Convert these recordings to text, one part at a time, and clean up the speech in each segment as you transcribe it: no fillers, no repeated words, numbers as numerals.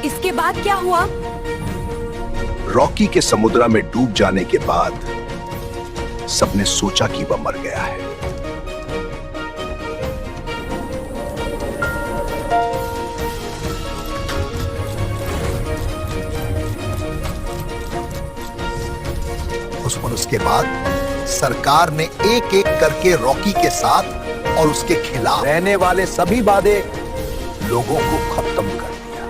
इसके बाद क्या हुआ? रॉकी के समुद्र में डूब जाने के बाद सबने सोचा कि वह मर गया है। उसके बाद सरकार ने एक एक करके रॉकी के साथ और उसके खिलाफ रहने वाले सभी वादे लोगों को खत्म कर दिया।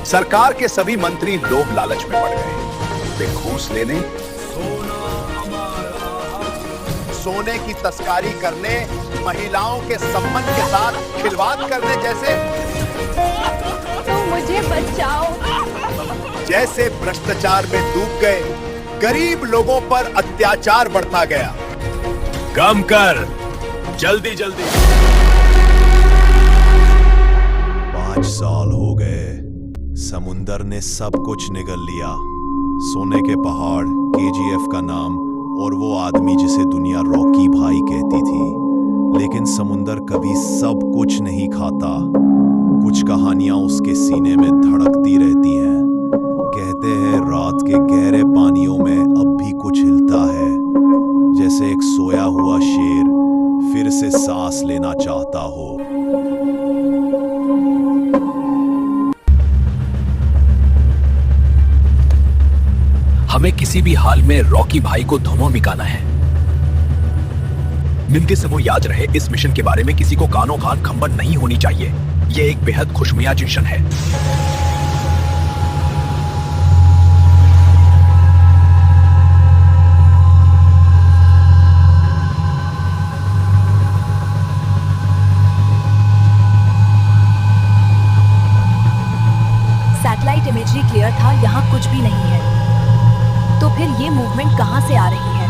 सरकार के सभी मंत्री लोभ लालच में पड़ गए। वे घूस लेने, सोने की तस्करी करने, महिलाओं के सम्मान के साथ खिलवाड़ करने जैसे तो मुझे बचाओ। जैसे भ्रष्टाचार में डूब गए। गरीब लोगों पर अत्याचार बढ़ता गया। कम कर, जल्दी जल्दी। 5 साल हो गए। समुंदर ने सब कुछ निगल लिया। सोने के पहाड़, केजीएफ का नाम और वो आदमी जिसे दुनिया रॉकी भाई कहती थी। लेकिन समुंदर कभी सब कुछ नहीं खाता। कुछ कहानियां उसके सीने में धड़कती रहती हैं। कहते हैं रात के गहरे पानियों में अब भी कुछ हिलता है, जैसे एक सोया हुआ शेर फिर से सांस लेना चाहता हो। हमें किसी भी हाल में रॉकी भाई को धुआं मिटाना है। मिलते समय याद रहे, इस मिशन के बारे में किसी को कानो कान खबर नहीं होनी चाहिए। यह एक बेहद खुशमिजाज मिशन है। सैटेलाइट इमेजरी क्लियर था, यहाँ कुछ भी नहीं है। तो फिर ये मूवमेंट कहाँ से आ रही है?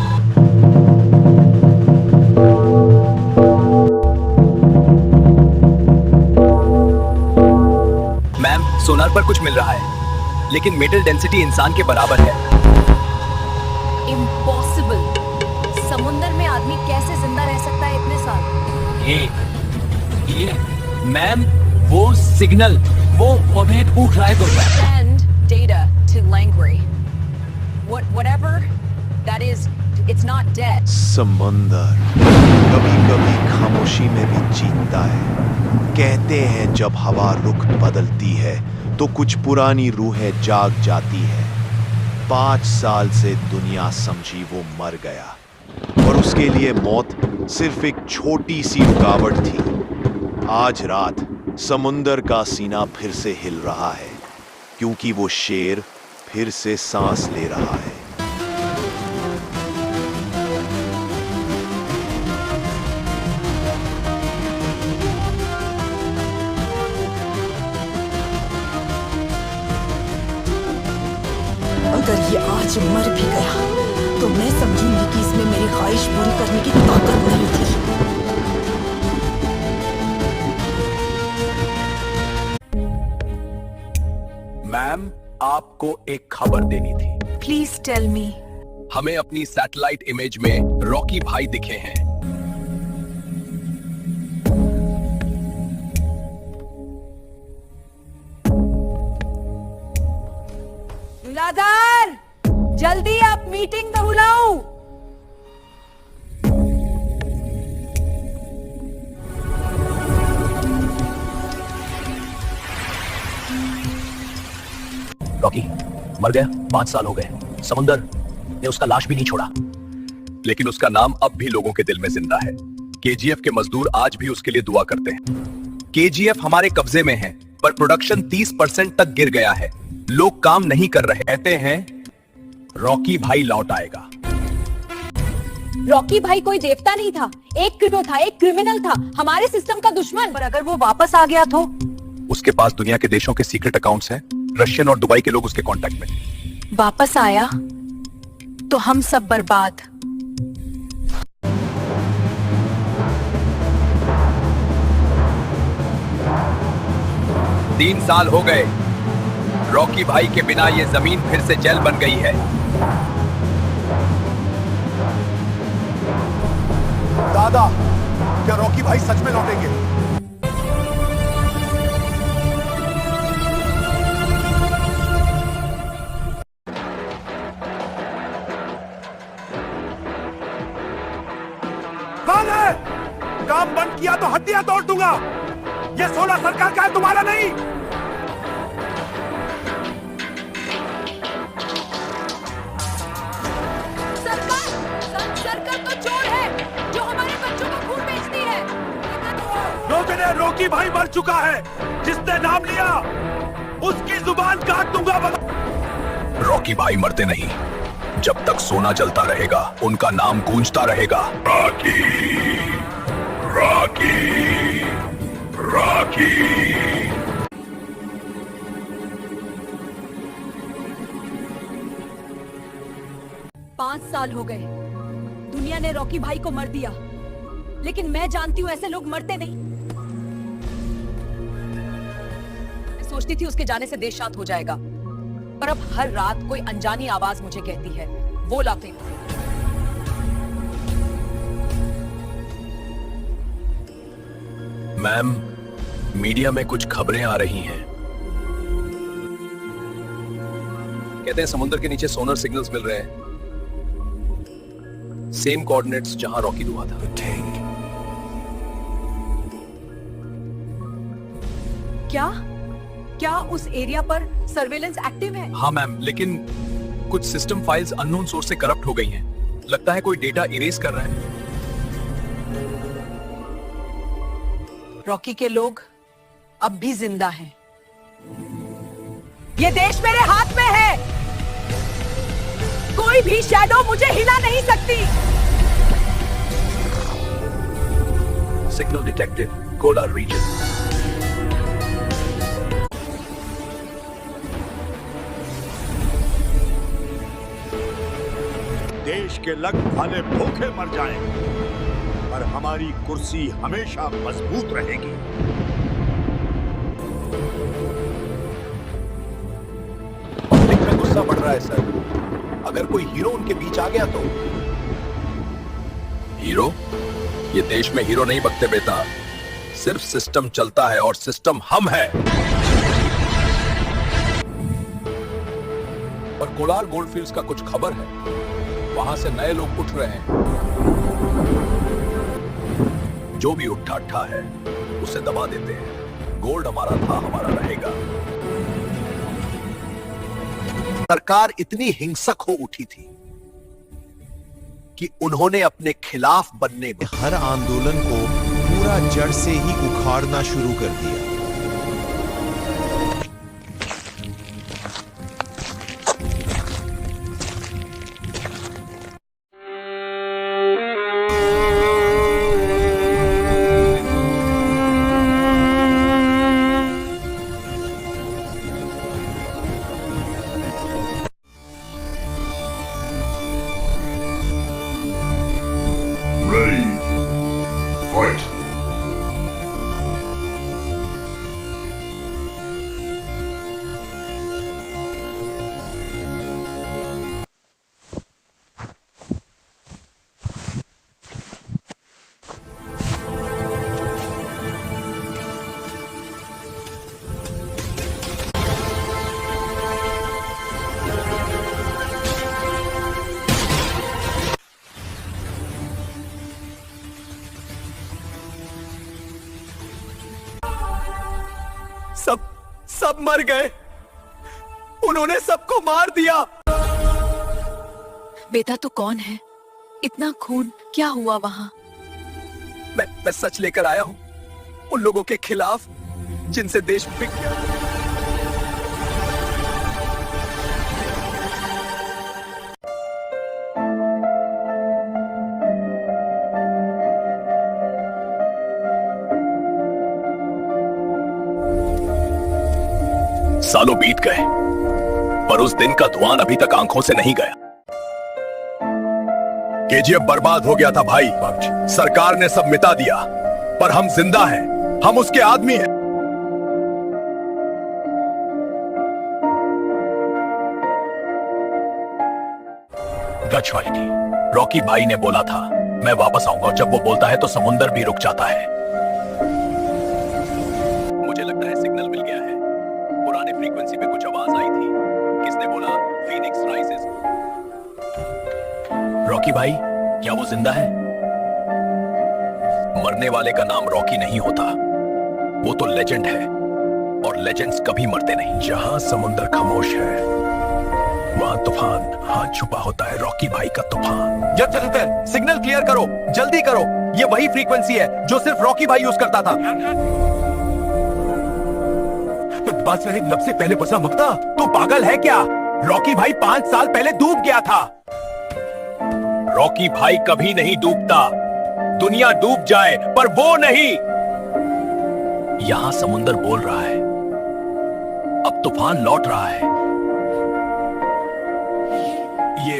मैम, सोनार पर कुछ मिल रहा है, लेकिन मेटल डेंसिटी इंसान के बराबर है। इम्पॉसिबल। समुंदर में आदमी कैसे जिंदा रह सकता है इतने साल? ये मैम, वो सिग्नल, वो ऑब्जेक्ट उठ रहा है। Send data to Langley. Whatever that is, it's not dead. समंदर कभी कभी खामोशी में भी जीतता है। कहते हैं जब हवा रुख बदलती है तो कुछ पुरानी रूहें जाग जाती है। 5 साल से दुनिया समझी वो मर गया और उसके लिए मौत सिर्फ एक छोटी सी रुकावट थी। आज रात समुंदर का सीना फिर से हिल रहा है, क्योंकि वो शेर फिर से सांस ले रहा है। अगर ये आज मर भी गया तो मैं समझूंगी कि इसमें मेरी ख्वाहिश पूरी करने की ताकत नहीं थी। मैम, आपको एक खबर देनी थी। Please tell me. हमें अपनी सैटेलाइट इमेज में रॉकी भाई दिखे हैं। दुलाधार, जल्दी आप मीटिंग में बुलाओ। रॉकी मर गया। 5 साल हो गए। समुंदर ने उसका लाश भी नहीं छोड़ा, लेकिन उसका नाम अब भी लोगों के दिल में जिंदा है। केजीएफ के मजदूर आज भी उसके लिए दुआ करते हैं। केजीएफ हमारे कब्जे में है, पर प्रोडक्शन 30% तक गिर गया है। लोग काम नहीं कर रहे। कहते हैं रॉकी भाई लौट आएगा। रॉकी भाई कोई देवता नहीं था, एक क्रिमिनल था, एक क्रिमिनल था, हमारे सिस्टम का दुश्मन। पर अगर वो वापस आ गया तो? उसके पास दुनिया के देशों के सीक्रेट अकाउंट्स हैं। रशियन और दुबई के लोग उसके कांटेक्ट में। वापस आया तो हम सब बर्बाद। 3 साल हो गए। रॉकी भाई के बिना ये जमीन फिर से जेल बन गई है। वादा, क्या रॉकी भाई सच में लौटेंगे? कौन है? काम बंद किया तो हड्डियां तोड़ दूंगा। ये सोना सरकार का है, तुम्हारा नहीं। सरकार तो चोर है जो हमारे बच्चों का खून बेचती है। रोकने, रॉकी भाई मर चुका है। जिसने नाम लिया उसकी जुबान काट दूंगा। रॉकी भाई मरते नहीं। जब तक सोना जलता रहेगा उनका नाम गूंजता रहेगा। Rocky, Rocky, Rocky. 5 साल हो गए, दुनिया ने रॉकी भाई को मर दिया, लेकिन मैं जानती हूँ ऐसे लोग मरते नहीं। मैं सोचती थी उसके जाने से देश शांत हो जाएगा, पर अब हर रात कोई अनजानी आवाज मुझे कहती है, वो ला फेंको। मैम, मीडिया में कुछ खबरें आ रही हैं। कहते हैं समुद्र के नीचे सोनर सिग्नल्स मिल रहे हैं, सेम कोऑर्डिनेट्स जहां रॉकी हुआ था। क्या उस एरिया पर सर्वेलेंस एक्टिव है? हाँ मैम, लेकिन कुछ सिस्टम फाइल्स अननोन सोर्स से करप्ट हो गई हैं। लगता है कोई डेटा इरेज कर रहा है। रॉकी के लोग अब भी जिंदा हैं। ये देश मेरे हाथ में है। कोई भी शैडो मुझे हिला नहीं सकती। Signal detected, Kolar region. देश के लग भाले भूखे मर जाएं, पर हमारी कुर्सी हमेशा मजबूत रहेगी। पब्लिक में गुस्सा बढ़ रहा है सर। अगर कोई हीरो उनके बीच आ गया तो? हीरो? ये देश में हीरो नहीं बकते बेटा, सिर्फ सिस्टम चलता है और सिस्टम हम है। पर कोलार गोल्डफील्ड्स का कुछ खबर है, वहां से नए लोग उठ रहे हैं। जो भी उठा अट्ठा है उसे दबा देते हैं। गोल्ड हमारा था, हमारा रहेगा। सरकार इतनी हिंसक हो उठी थी कि उन्होंने अपने खिलाफ बनने में हर आंदोलन को पूरा जड़ से ही उखाड़ना शुरू कर दिया। Ready. Fight. सब मर गए। उन्होंने सबको मार दिया। बेटा तो कौन है? इतना खून क्या हुआ वहां? मैं सच लेकर आया हूं, उन लोगों के खिलाफ जिनसे देश बिक गया। सालों बीत गए, पर उस दिन का धुआं अभी तक आंखों से नहीं गया। केजीएफ बर्बाद हो गया था भाई, सरकार ने सब मिटा दिया, पर हम जिंदा हैं, हम उसके आदमी हैं। गच वाली थी, रॉकी भाई ने बोला था मैं वापस आऊंगा और जब वो बोलता है तो समुंदर भी रुक जाता है। मुझे लगता है सिग्नल मिल गया है। पुराने फ्रीक्वेंसी पे कुछ आवाज आई थी। किसने बोला फीनिक्स राइजेस? रॉकी भाई, क्या वो जिंदा है? मरने वाले का नाम रॉकी नहीं होता, वो तो लेजेंड है और लेजेंड्स कभी मरते नहीं। जहां समुंदर खामोश है वहां तूफान हाथ छुपा होता है। रॉकी भाई का तूफान। जब सिग्नल क्लियर करो, जल्दी करो। ये वही फ्रीक्वेंसी है जो सिर्फ रॉकी भाई यूज करता था। तो बात से लब से पहले बसा मकता, तो पागल है क्या? रॉकी भाई 5 साल पहले डूब गया था। रॉकी भाई कभी नहीं डूबता। दुनिया डूब जाए पर वो नहीं। यहां समुंदर बोल रहा है, अब तूफान लौट रहा है। ये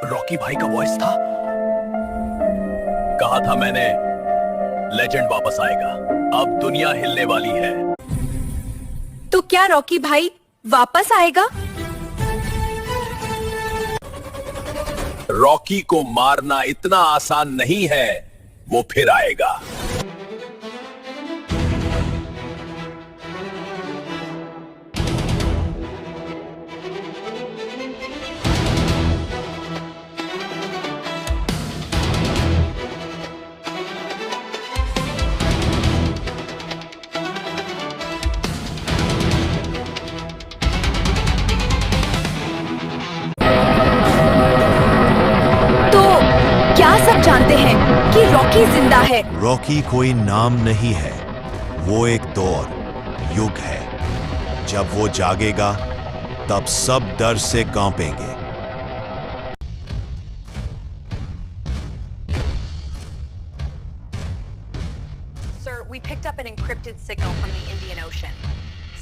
रॉकी भाई का वॉइस था। कहा था मैंने, लेजेंड वापस आएगा। अब दुनिया हिलने वाली है। तो क्या रॉकी भाई वापस आएगा? रॉकी को मारना इतना आसान नहीं है। वो फिर आएगा। सब जानते हैं कि रॉकी जिंदा है। रॉकी कोई नाम नहीं है, वो एक दौर, युग है। जब वो जागेगा तब सब डर से कांपेंगे। Sir, we picked up an encrypted signal from the Indian Ocean.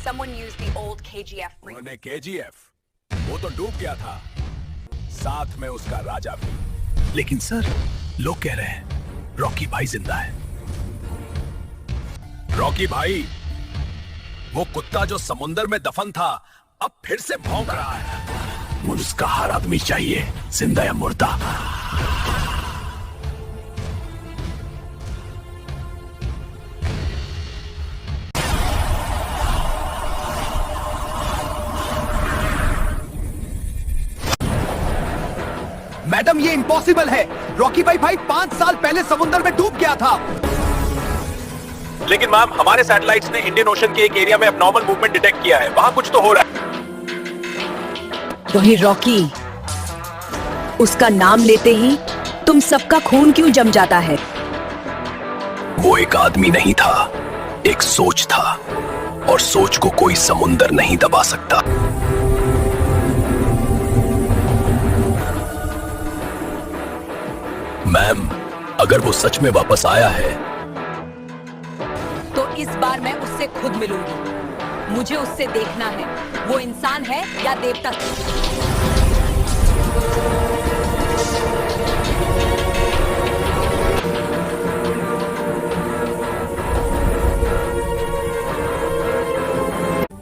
Someone used the old KGF. उन्होंने KGF? वो तो डूब गया था, साथ में उसका राजा भी। लेकिन सर, लोग कह रहे हैं रॉकी भाई जिंदा है। रॉकी भाई, वो कुत्ता जो समुंदर में दफन था अब फिर से भौंक रहा है। मुझे उसका हर आदमी चाहिए, जिंदा या मुर्दा। मैडम, ये इम्पॉसिबल है। रॉकी भाई 5 साल पहले समुद्र में डूब गया था। लेकिन मैम, हमारे सैटेलाइट्स ने इंडियन ओशन के एक एरिया में एब्नॉर्मल मूवमेंट डिटेक्ट किया है। वहां कुछ तो हो रहा है। वही रॉकी, उसका नाम लेते ही तुम सबका खून क्यों जम जाता है? वो एक आदमी नहीं था, एक सोच था, और सोच को कोई समुंदर नहीं दबा सकता। मैम, अगर वो सच में वापस आया है तो इस बार मैं उससे खुद मिलूंगी। मुझे उससे देखना है, वो इंसान है या देवता।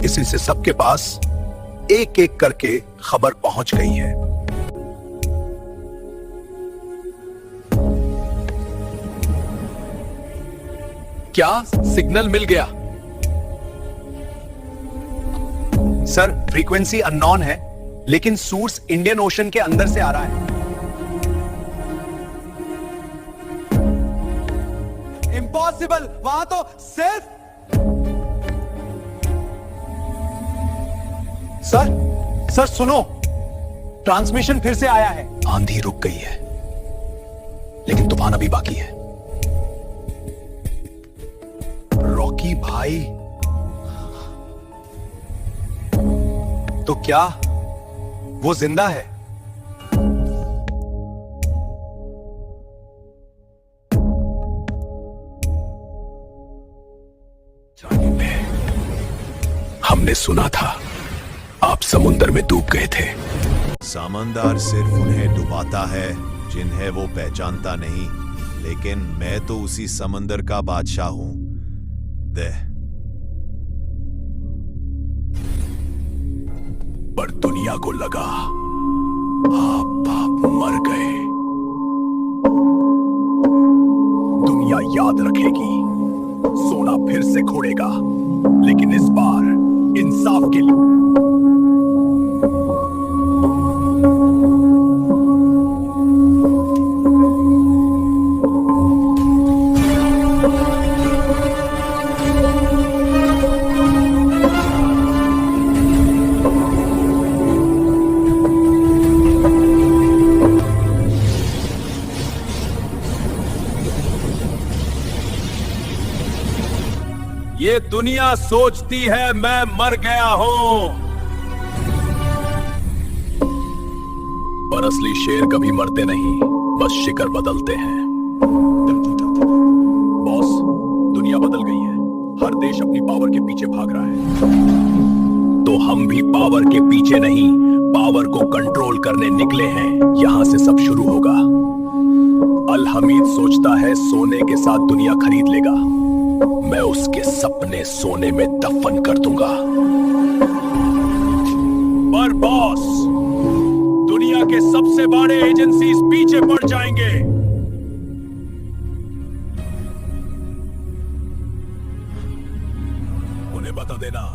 इसी से सबके पास एक एक करके खबर पहुंच गई है। क्या सिग्नल मिल गया? सर, फ्रीक्वेंसी अननोन है, लेकिन सोर्स इंडियन ओशन के अंदर से आ रहा है। इम्पॉसिबल, वहां तो सिर्फ। सर सुनो, ट्रांसमिशन फिर से आया है। आंधी रुक गई है, लेकिन तूफान अभी बाकी है। रॉकी भाई, तो क्या वो जिंदा है? हमने सुना था आप समुंदर में डूब गए थे। समंदर सिर्फ उन्हें डुबाता है जिन्हें वो पहचानता नहीं, लेकिन मैं तो उसी समंदर का बादशाह हूं। पर दुनिया को लगा आप मर गए। याद रखेगी। सोना फिर से खोड़ेगा, लेकिन इस बार इंसाफ के लिए। ये दुनिया सोचती है मैं मर गया हूं, पर असली शेर कभी मरते नहीं, बस शिकार बदलते हैं। बॉस, दुनिया बदल गई है। हर देश अपनी पावर के पीछे भाग रहा है, तो हम भी पावर के पीछे नहीं, पावर को कंट्रोल करने निकले हैं। यहां से सब शुरू होगा। अल हमीद सोचता है सोने के साथ दुनिया खरीद लेगा। मैं उसके सपने सोने में दफन कर दूंगा। पर बॉस, दुनिया के सबसे बड़े एजेंसीज पीछे पड़ जाएंगे। उन्हें बता देना,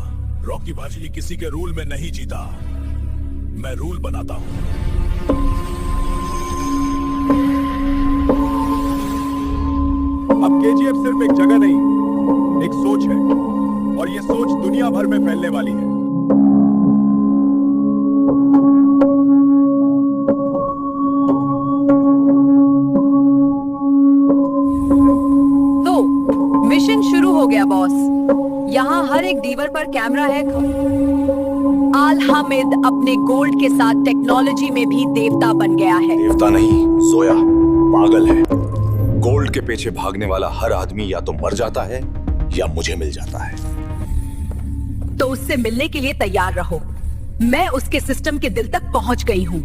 रॉकी भाई किसी के रूल में नहीं जीता, मैं रूल बनाता हूं। अब केजीएफ सिर्फ एक जगह नहीं, एक सोच है, और ये सोच दुनिया भर में फैलने वाली है। तो मिशन शुरू हो गया बॉस। यहाँ हर एक दीवार पर कैमरा है। आल हामिद अपने गोल्ड के साथ टेक्नोलॉजी में भी देवता बन गया है। देवता नहीं, सोया पागल है। गोल्ड के पीछे भागने वाला हर आदमी या तो मर जाता है या मुझे मिल जाता है। तो उससे मिलने के लिए तैयार रहो। मैं उसके सिस्टम के दिल तक पहुंच गई हूं।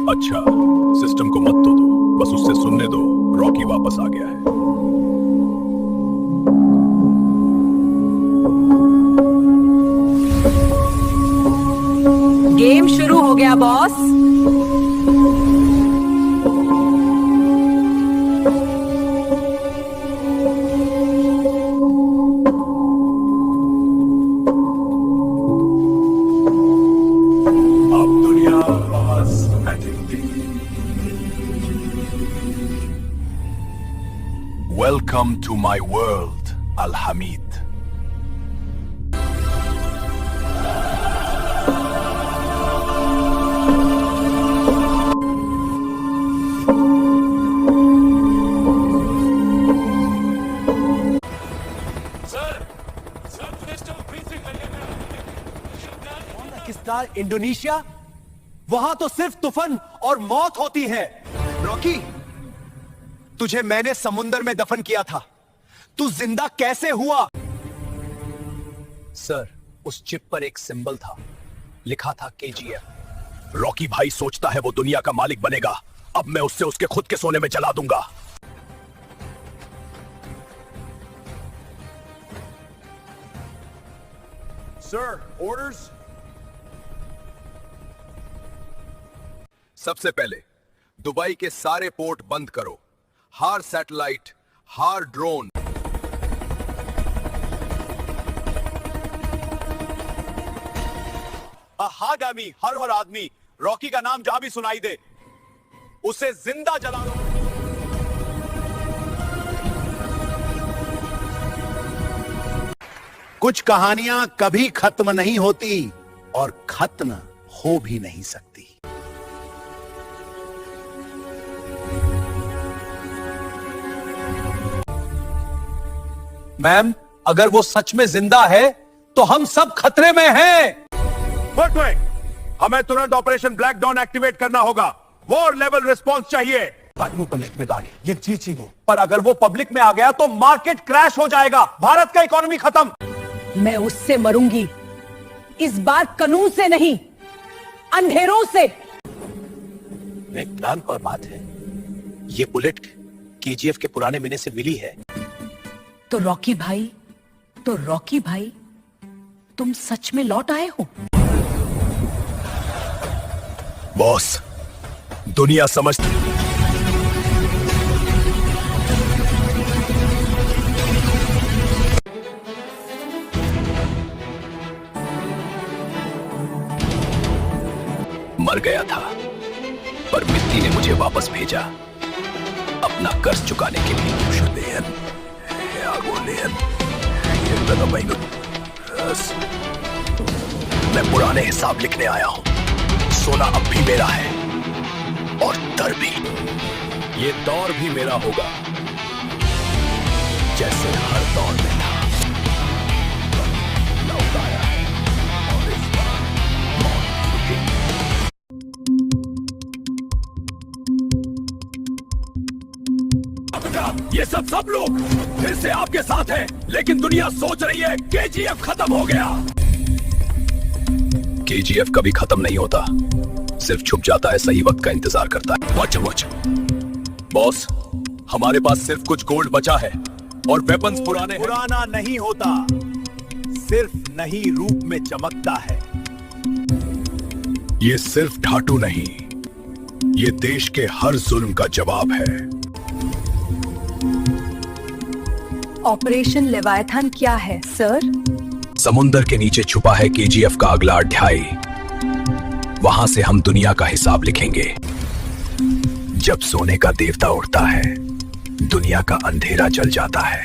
अच्छा, सिस्टम को मत तो दो, बस उससे सुनने दो, रॉकी वापस आ गया है। गेम शुरू हो गया बॉस। अब दुनिया पास बैठेगी। Welcome to my world, Al Hamid. Pakistan, Indonesia, वहां तो सिर्फ तूफान और मौत होती है। रॉकी, तुझे मैंने समुंदर में दफन किया था, तू जिंदा कैसे हुआ? सर, उस चिप पर एक सिंबल था, लिखा था केजीएफ। रॉकी भाई सोचता है वो दुनिया का मालिक बनेगा। अब मैं उससे उसके खुद के सोने में जला दूंगा। Sir, orders. सबसे पहले दुबई के सारे पोर्ट बंद करो। हर सैटेलाइट, हर ड्रोन। हर आदमी, हर आदमी रॉकी का नाम जहां भी सुनाई दे, उसे जिंदा जला दो। कुछ कहानियां कभी खत्म नहीं होती और खत्म हो भी नहीं सकती। मैम, अगर वो सच में जिंदा है तो हम सब खतरे में हैं। हमें तुरंत ऑपरेशन ब्लैक डॉन एक्टिवेट करना होगा। वॉर लेवल रिस्पॉन्स चाहिए। ये चीची हो, पर अगर वो पब्लिक में आ गया तो मार्केट क्रैश हो जाएगा, भारत का इकोनॉमी खत्म। मैं उससे मरूंगी, इस बार कानून से नहीं, अंधेरों से। एक प्लान और बात है, ये बुलेट केजीएफ के पुराने मिने से मिली है। तो रॉकी भाई, तुम सच में लौट आए हो? बॉस, दुनिया समझती मर गया था, पर मिट्टी ने मुझे वापस भेजा अपना कर्ज चुकाने के लिए। मैं पुराने हिसाब लिखने आया हूं। सोना अब भी मेरा है और दर भी। ये दौर भी मेरा होगा, जैसे हर दौर में था। लौट आया है और इस बार मौत रुकेगी। ये सब लोग फिर से आपके साथ हैं, लेकिन दुनिया सोच रही है केजीएफ खत्म हो गया। केजीएफ कभी खत्म नहीं होता, सिर्फ छुप जाता है, सही वक्त का इंतजार करता है। वॉच बॉस, हमारे पास सिर्फ कुछ गोल्ड बचा है और वेपन्स पुराने। पुराना नहीं होता, सिर्फ नई रूप में चमकता है। ये सिर्फ ढाटू नहीं, ये देश के हर जुल्म का जवाब है। ऑपरेशन लेवायथन क्या है सर? समुंदर के नीचे छुपा है केजीएफ का अगला अध्याय। वहां से हम दुनिया का हिसाब लिखेंगे। जब सोने का देवता उड़ता है, दुनिया का अंधेरा जल जाता है।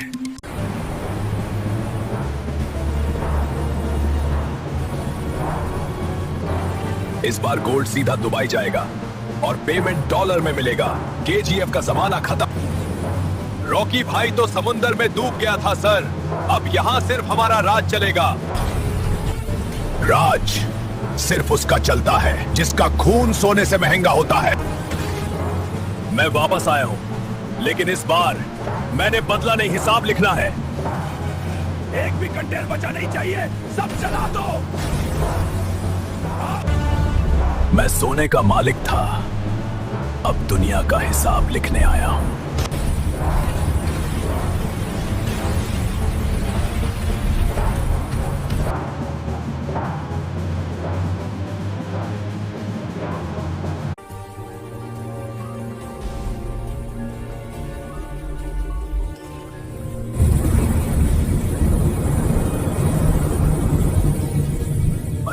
इस बार गोल्ड सीधा दुबई जाएगा और पेमेंट डॉलर में मिलेगा। केजीएफ का जमाना खत्म। रॉकी भाई तो समुंदर में डूब गया था सर, अब यहां सिर्फ हमारा राज चलेगा। राज सिर्फ उसका चलता है जिसका खून सोने से महंगा होता है। मैं वापस आया हूं, लेकिन इस बार मैंने बदला नहीं, हिसाब लिखना है। एक भी कंटेनर बचा नहीं चाहिए, सब चला दो। मैं सोने का मालिक था, अब दुनिया का हिसाब लिखने आया हूं।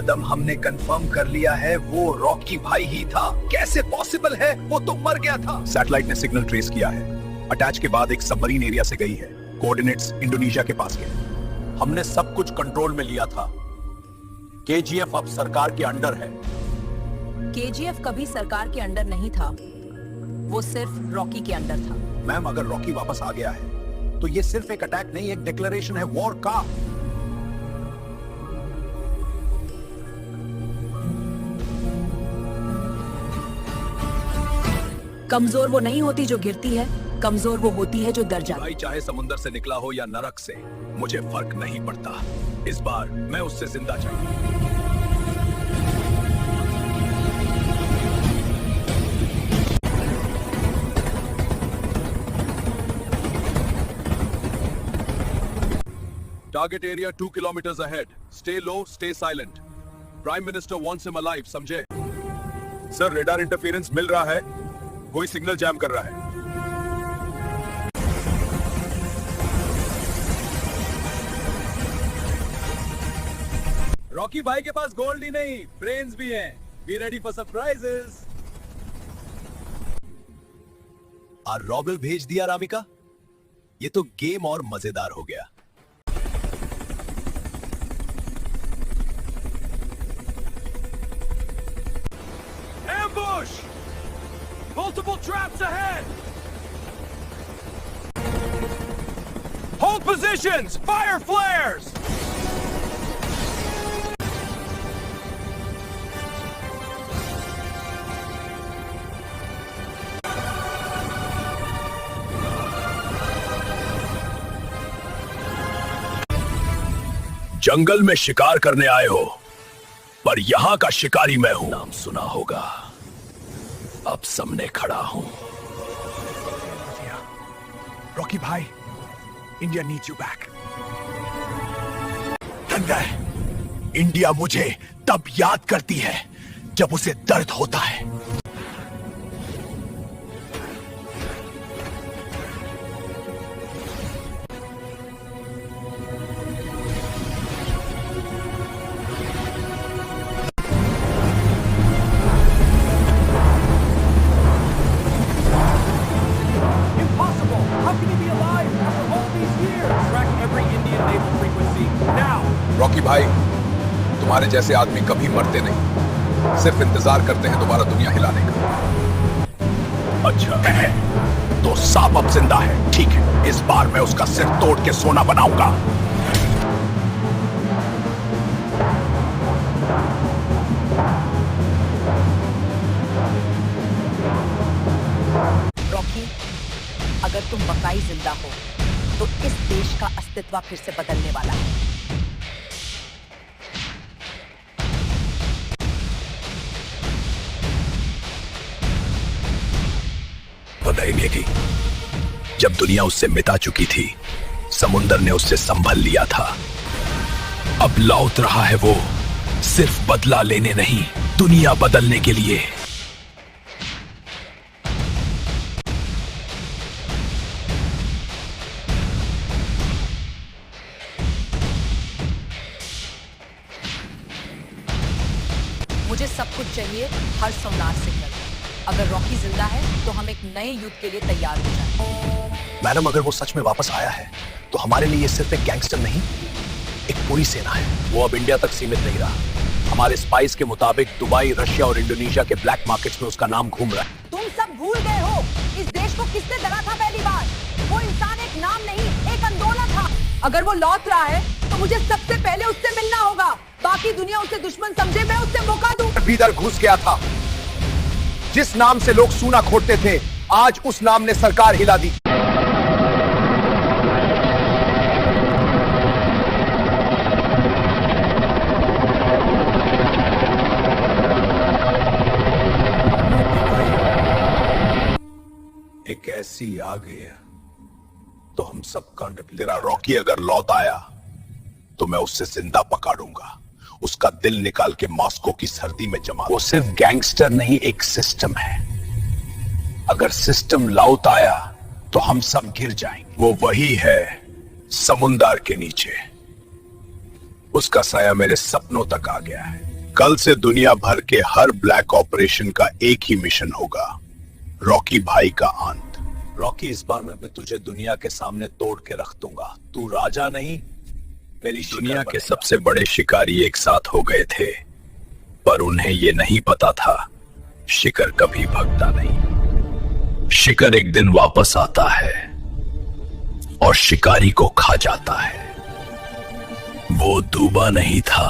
कदम हमने कंफर्म कर लिया है, वो रॉकी भाई ही था। कैसे पॉसिबल है, वो तो मर गया था। सैटेलाइट ने सिग्नल ट्रेस किया है। अटैच के बाद एक सबमरीन एरिया से गई है। कोऑर्डिनेट्स इंडोनेशिया के पास के। हमने सब कुछ कंट्रोल में लिया था। केजीएफ अब सरकार के अंडर है। केजीएफ कभी सरकार के अंडर नहीं था, वो सिर्फ रॉकी के अंडर था। मैम, अगर रॉकी वापस आ गया है तो ये सिर्फ एक अटैक नहीं, एक डिक्लेरेशन है वॉर का। कमजोर वो नहीं होती जो गिरती है, कमजोर वो होती है जो डर जाती है। भाई चाहे समुंदर से निकला हो या नरक से, मुझे फर्क नहीं पड़ता। इस बार मैं उससे जिंदा चाहिए। Target area 2 kilometres ahead. Stay low, stay silent. Prime minister wants him alive, समझे? सर, रेडार इंटरफेरेंस मिल रहा है, कोई सिग्नल जैम कर रहा है। रॉकी भाई के पास गोल्ड ही नहीं, ब्रेन्स भी हैं। Be ready for surprises. और रॉबल भेज दिया रामिका। ये तो गेम और मजेदार हो गया। Ambush! Multiple traps ahead! Hold positions! Fire flares! जंगल में शिकार करने आए हो, पर यहां का शिकारी मैं हूं। नाम सुना होगा, अब सामने खड़ा हूं। रॉकी भाई, India needs you back. India मुझे तब याद करती है जब उसे दर्द होता है। Impossible! How can he be alive after all these years? Track every Indian naval frequency now! Rocky भाई, तुम्हारे जैसे आदमी कभी मरते नहीं, सिर्फ इंतजार करते हैं दोबारा दुनिया हिलाने का। अच्छा है, तो सांप अब जिंदा है। ठीक है, इस बार मैं उसका सिर तोड़ के सोना बनाऊंगा। रॉकी, अगर तुम वाकई जिंदा हो तो इस देश का अस्तित्व फिर से बदलने वाला है। बताइए कि जब दुनिया उससे मिटा चुकी थी, समुंदर ने उससे संभल लिया था। अब लौट रहा है वो, सिर्फ बदला लेने नहीं, दुनिया बदलने के लिए। मुझे सब कुछ चाहिए, हर सोनार सिग्नल। अगर रॉकी जिंदा है तो हम एक नए युद्ध के लिए तैयार हो जाएं। मैडम, अगर वो सच में वापस आया है तो हमारे लिए ये सिर्फ एक गैंगस्टर नहीं, एक पूरी सेना है। वो अब इंडिया तक सीमित नहीं रहा। हमारे स्पाइस के मुताबिक दुबई, रशिया और इंडोनेशिया के ब्लैक मार्केट्स में उसका नाम घूम रहा है। तुम सब भूल गए हो, इस देश को किसने डरा था पहली बार? वो इंसान एक नाम नहीं, एक आंदोलन था। अगर वो लौट रहा है तो मुझे सबसे पहले उससे मिलना होगा। बाकी दुनिया उसे दुश्मन समझे, मैं उससे मौका दूं। भीतर घुस गया था। जिस नाम से लोग सूना खोटते थे, आज उस नाम ने सरकार हिला दी। एक ऐसी आ गई तो हम सब कंड। तेरा रॉकी अगर लौट आया तो मैं उससे जिंदा पकड़ूंगा, उसका दिल निकाल के मॉस्को की सर्दी में जमा। वो सिर्फ गैंगस्टर नहीं, एक सिस्टम है। अगर सिस्टम लौट आया तो हम सब गिर जाएंगे। वो वही है, समुंदर के नीचे। उसका साया मेरे सपनों तक आ गया है। कल से दुनिया भर के हर ब्लैक ऑपरेशन का एक ही मिशन होगा, रॉकी भाई का अंत। रॉकी, इस बार मैं तुझे दुनिया के सामने तोड़ के रख दूंगा। तू राजा नहीं, मेरी दुनिया के सबसे बड़े शिकारी एक साथ हो गए थे, पर उन्हें यह नहीं पता था शिकार कभी भगता नहीं। शिकार एक दिन वापस आता है और शिकारी को खा जाता है। वो डूबा नहीं था,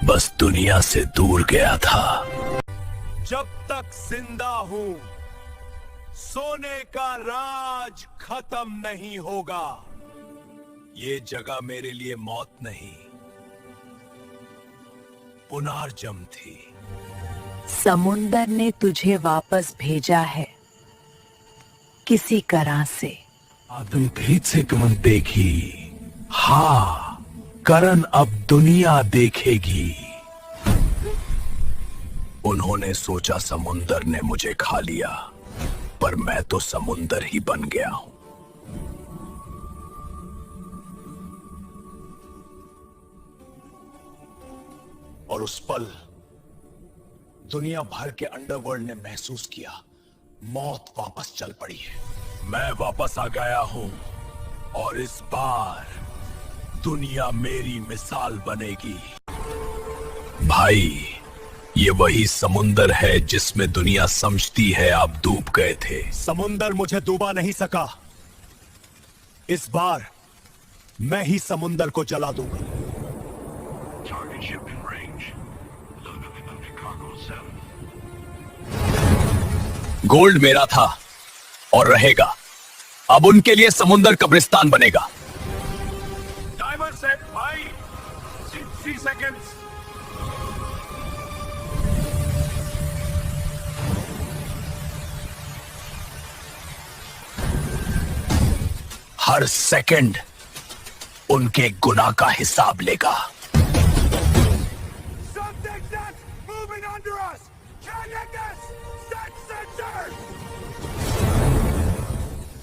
बस दुनिया से दूर गया था। जब तक जिंदा हूं, सोने का राज खत्म नहीं होगा। ये जगह मेरे लिए मौत नहीं, पुनर्जन्म थी। समुंदर ने तुझे वापस भेजा है, किसी तरह से। तुम फिर से कमन देखी। हाँ, करण अब दुनिया देखेगी। उन्होंने सोचा समुंदर ने मुझे खा लिया, पर मैं तो समुंदर ही बन गया हूं। और उस पल दुनिया भर के अंडरवर्ल्ड ने महसूस किया, मौत वापस चल पड़ी है। मैं वापस आ गया हूं और इस बार दुनिया मेरी मिसाल बनेगी। भाई, ये वही समुंदर है जिसमें दुनिया समझती है आप डूब गए थे। समुंदर मुझे डूबा नहीं सका। इस बार मैं ही समुंदर को जला दूंगा। गोल्ड मेरा था और रहेगा। अब उनके लिए समुंदर कब्रिस्तान बनेगा। टाइमर सेट भाई, 60 सेकंड्स। हर सेकंड उनके गुनाह का हिसाब लेगा। Something that's moving! moving under us! Can you get this? Set center!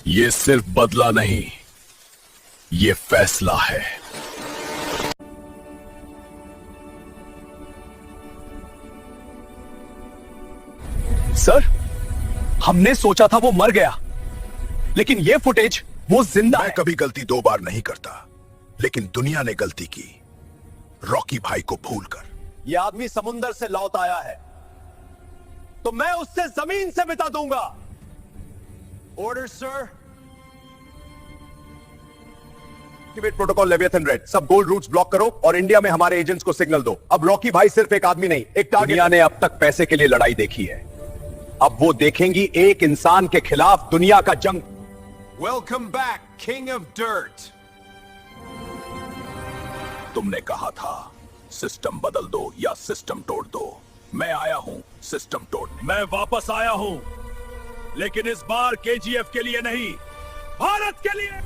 ये सिर्फ बदला नहीं, ये फैसला है। सर, हमने सोचा था वो मर गया, लेकिन ये फुटेज वो जिंदा मैं है। कभी गलती 2 बार नहीं करता, लेकिन दुनिया ने गलती की रॉकी भाई को भूलकर। ये आदमी समुंदर से लौट आया है, तो मैं उससे जमीन से मिटा दूंगा। Order sir. Activate protocol leviathan red. सब गोल्ड रूट्स ब्लॉक करो और इंडिया में हमारे एजेंट्स को सिग्नल दो। अब रॉकी भाई सिर्फ एक आदमी नहीं, एक टारगेट। दुनिया ने अब तक पैसे के लिए लड़ाई देखी है, अब वो देखेंगी एक इंसान के खिलाफ दुनिया का जंग। Welcome back king of dirt. तुमने कहा था सिस्टम बदल दो या सिस्टम तोड़ दो। मैं आया हूं सिस्टम तोड़ने। मैं वापस आया हूं, लेकिन इस बार केजीएफ के लिए नहीं, भारत के लिए।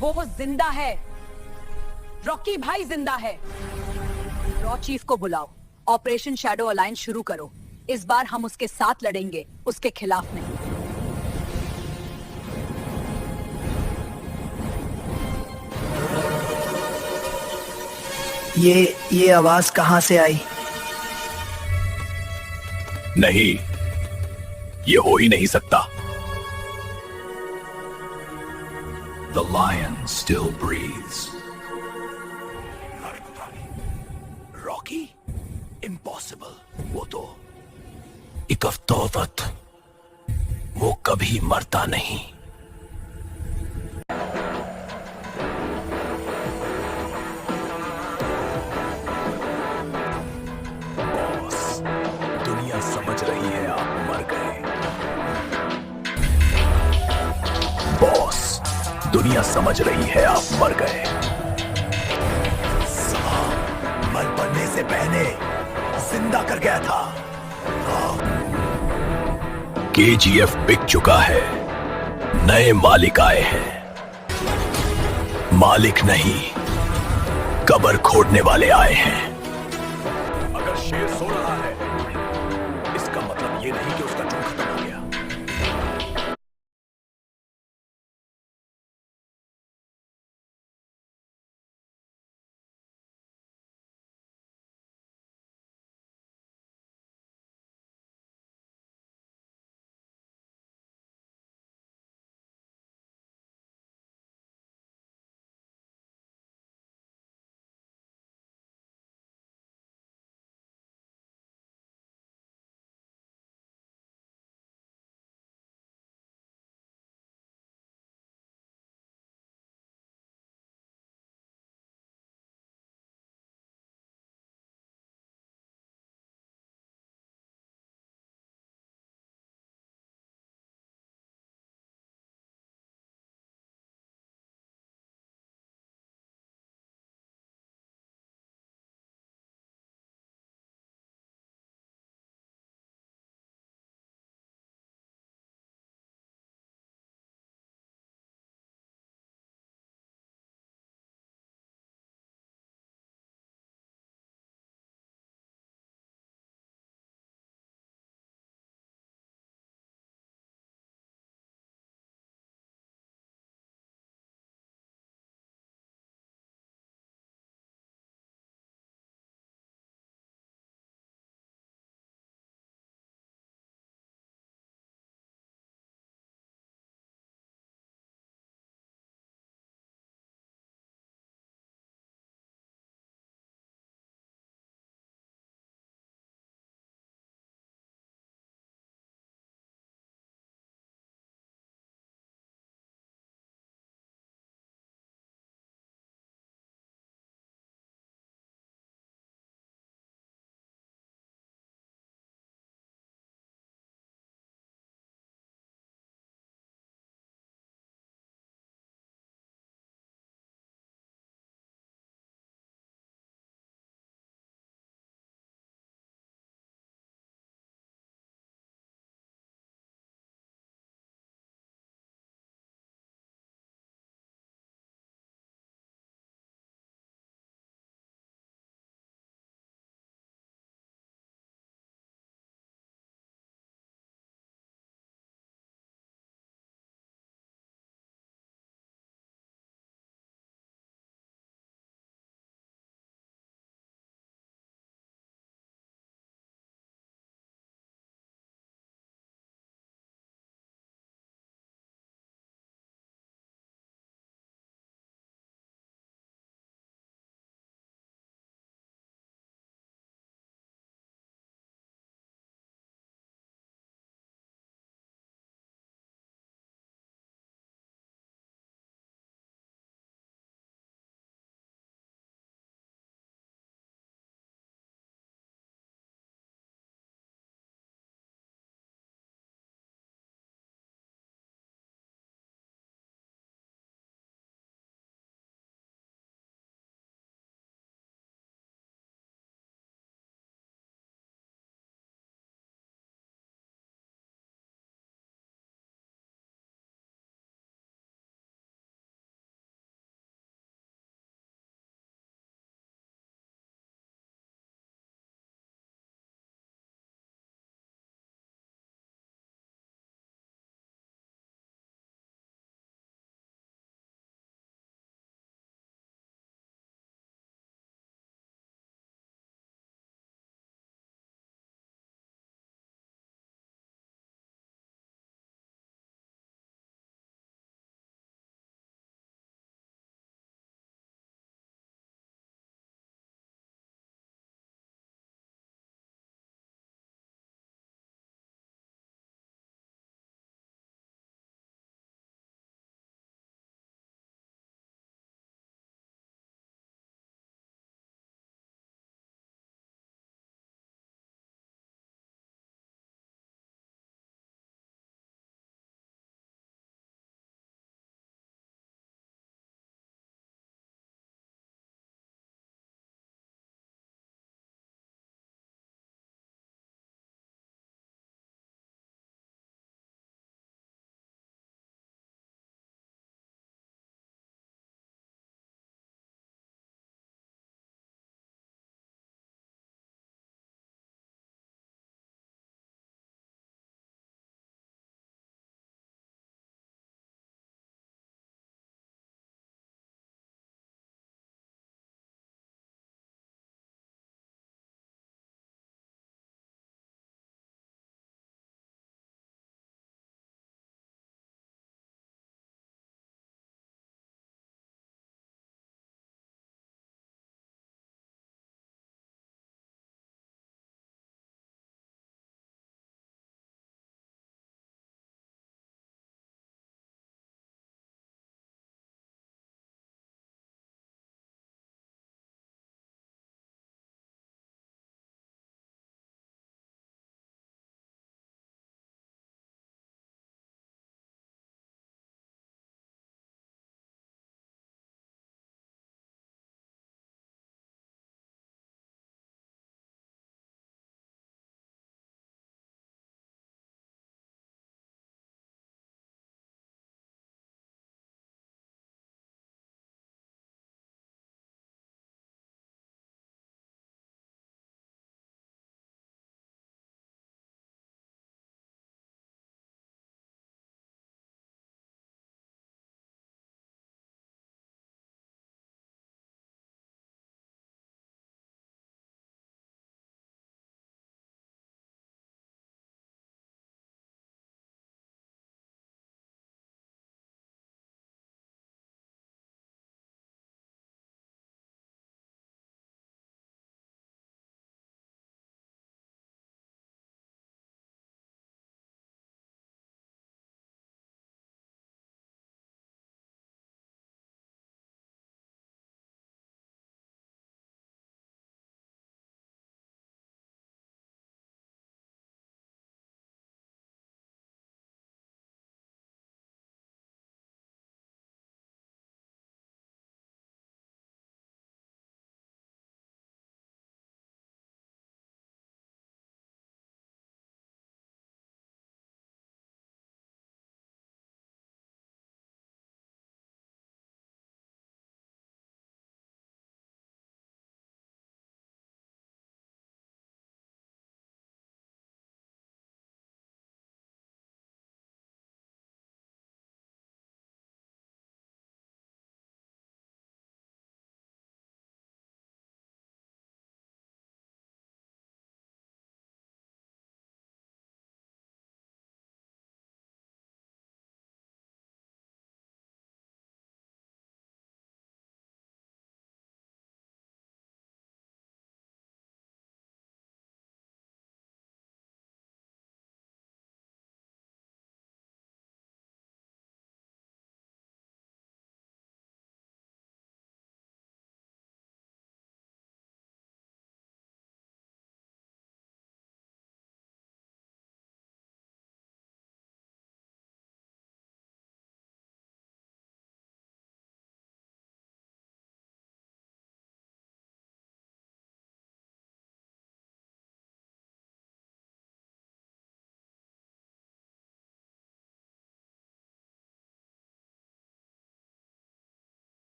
वो जिंदा है, रॉकी भाई जिंदा है। रॉ चीफ को बुलाओ, ऑपरेशन शैडो अलायंस शुरू करो। इस बार हम उसके साथ लड़ेंगे, उसके खिलाफ नहीं। ये आवाज कहां से आई? नहीं, ये हो ही नहीं सकता। The lion still breathes. Rocky? Impossible. वो तो इकफ्तोवत, वो कभी मरता नहीं। बॉस, दुनिया समझ रही है आप मर गए। बॉस, दुनिया समझ रही है आप मर गए। मर पड़ने से पहले जिंदा कर गया था। केजीएफ बिक चुका है, नए मालिक आए हैं। मालिक नहीं, कब्र खोदने वाले आए हैं। अगर शेर सो रहा है, इसका मतलब ये नहीं कि उसका जुर्म खत्म